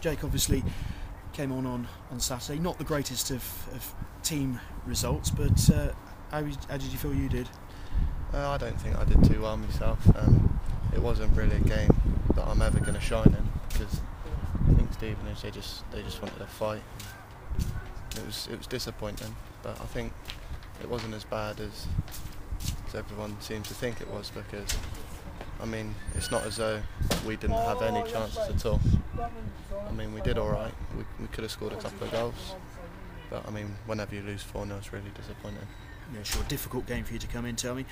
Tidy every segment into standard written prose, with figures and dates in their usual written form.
Jake obviously came on Saturday. Not the greatest of team results, but how did you feel you did? I don't think I did too well myself. It wasn't really a game that I'm ever going to shine in, because I think Stevenage, they just wanted to fight. It was disappointing, but I think it wasn't as bad as everyone seems to think it was, because I mean, it's not as though we didn't have any chances at all. I mean, we did all right. We could have scored a couple of goals, but I mean, whenever you lose 4-0, it's really disappointing. Yeah, sure, difficult game for you to come into. I mean,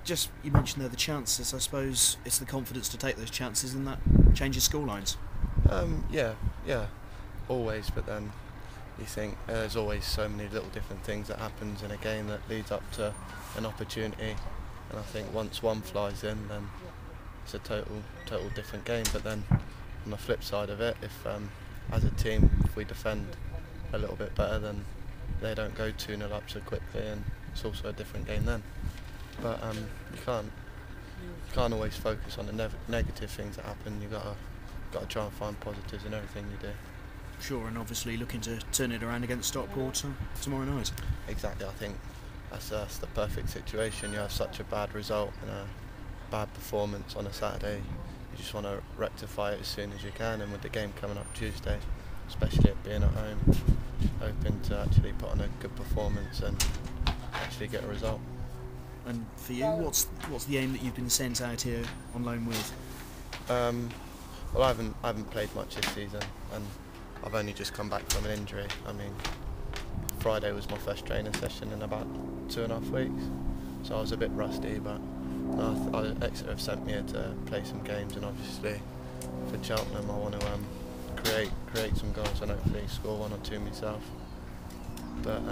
just you mentioned there the chances. I suppose it's the confidence to take those chances, and that changes scorelines. Yeah, always. But then you think there's always so many little different things that happens in a game that leads up to an opportunity, and I think once one flies in, then it's a total different game. But then on the flip side of it, if as a team, if we defend a little bit better, then they don't go 2-0 up so quickly, and it's also a different game then. But you can't always focus on the negative things that happen. You've got to try and find positives in everything you do. Sure, and obviously looking to turn it around against Stockport tomorrow night. Exactly, I think that's the perfect situation. You have such a bad result and a bad performance on a Saturday. You just want to rectify it as soon as you can, and with the game coming up Tuesday, especially it being at home, hoping to actually put on a good performance and actually get a result. And for you, what's the aim that you've been sent out here on loan with? Well, I haven't played much this season, and I've only just come back from an injury. I mean, Friday was my first training session in about 2.5 weeks, so I was a bit rusty, but Exeter have sent me here to play some games, and obviously for Cheltenham I want to create some goals and hopefully score 1 or 2 myself. But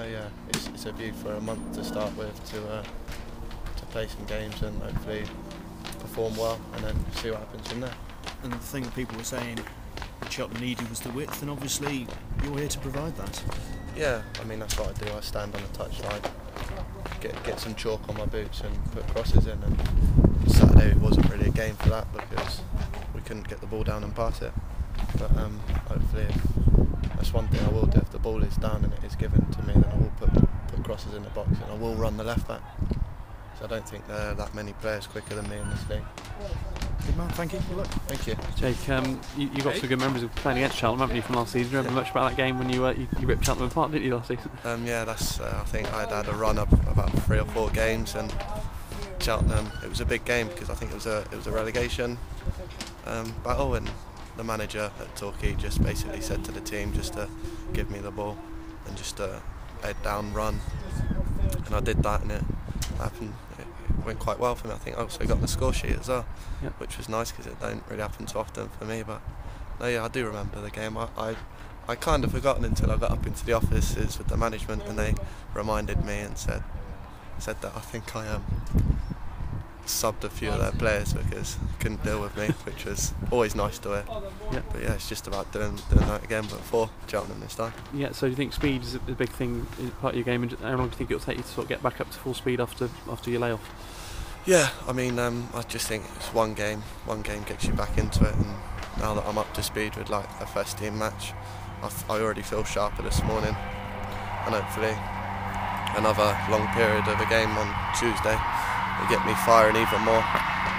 yeah, it's a view for a month to start with to play some games and hopefully perform well, and then see what happens from there. And the thing that people were saying that Cheltenham needed was the width, and obviously you're here to provide that. Yeah, I mean, that's what I do. I stand on the touchline, get some chalk on my boots and put crosses in, and Saturday wasn't really a game for that because we couldn't get the ball down and pass it. But hopefully, that's one thing I will do. If the ball is down and it is given to me, then I will put crosses in the box, and I will run the left back. So I don't think there are that many players quicker than me in this league. Good man, thank you. Good luck. Thank you. Jake, you got some good memories of playing against Cheltenham, haven't you, from last season? Do you remember much about that game when you ripped Cheltenham apart, didn't you, last season? Yeah, that's. I think I'd had a run up about 3 or 4 games, and Cheltenham. It was a big game because I think it was a relegation battle, and the manager at Torquay just basically said to the team just to give me the ball and just head down, run, and I did that, and it happened. It went quite well for me. I think I also got the score sheet as well, yep, which was nice because it don't really happen too often for me. But no, yeah, I do remember the game. I kind of forgotten until I got up into the offices with the management, and they reminded me and said that I think I subbed a few of their players because they couldn't deal with me, which was always nice to hear. Yep. But yeah, it's just about doing that again, but for Cheltenham this time. Yeah, so do you think speed is a big thing, is part of your game, and how long do you think it'll take you to sort of get back up to full speed after your layoff? Yeah, I mean, I just think it's one game gets you back into it, and now that I'm up to speed with like a first team match, I already feel sharper this morning, and hopefully another long period of a game on Tuesday will get me firing even more.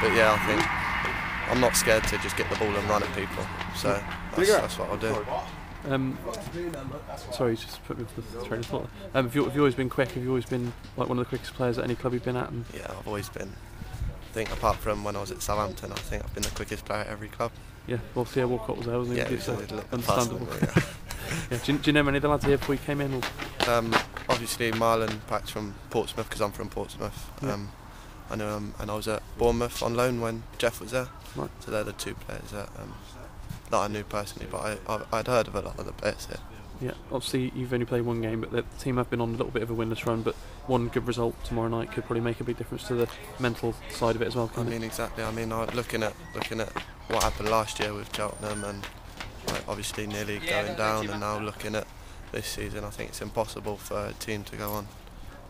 But yeah, I think I'm not scared to just get the ball and run at people, so that's what I'll do. Sorry, just put me off the train of thought. Have you always been quick? Have you always been like one of the quickest players at any club you've been at? Yeah, I've always been. I think apart from when I was at Southampton, I think I've been the quickest player at every club. Yeah, well, Theo Walcott was there, wasn't he? Yeah, it's understandable. Yeah. Yeah. Do you know many of the lads here before you came in? Or? Obviously, Marlon Patch from Portsmouth, because I'm from Portsmouth. Yeah. I know him, and I was at Bournemouth on loan when Jeff was there. Right. So they're the 2 players that I knew personally, but I'd heard of a lot of the players here. Yeah, obviously you've only played 1 game, but the team have been on a little bit of a winless run, but one good result tomorrow night could probably make a big difference to the mental side of it as well. I mean, exactly. I mean, looking at what happened last year with Cheltenham, and obviously nearly going down, and now looking at this season, I think it's impossible for a team to go on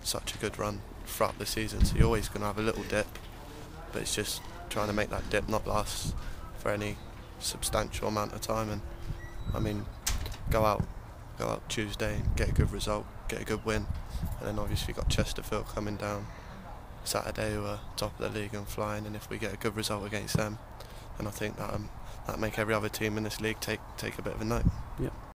such a good run throughout the season. So you're always going to have a little dip, but it's just trying to make that dip not last for any substantial amount of time, and I mean, go out Tuesday, get a good result, get a good win, and then obviously got Chesterfield coming down Saturday, who are top of the league and flying. And if we get a good result against them, then I think that make every other team in this league take a bit of a note. Yeah.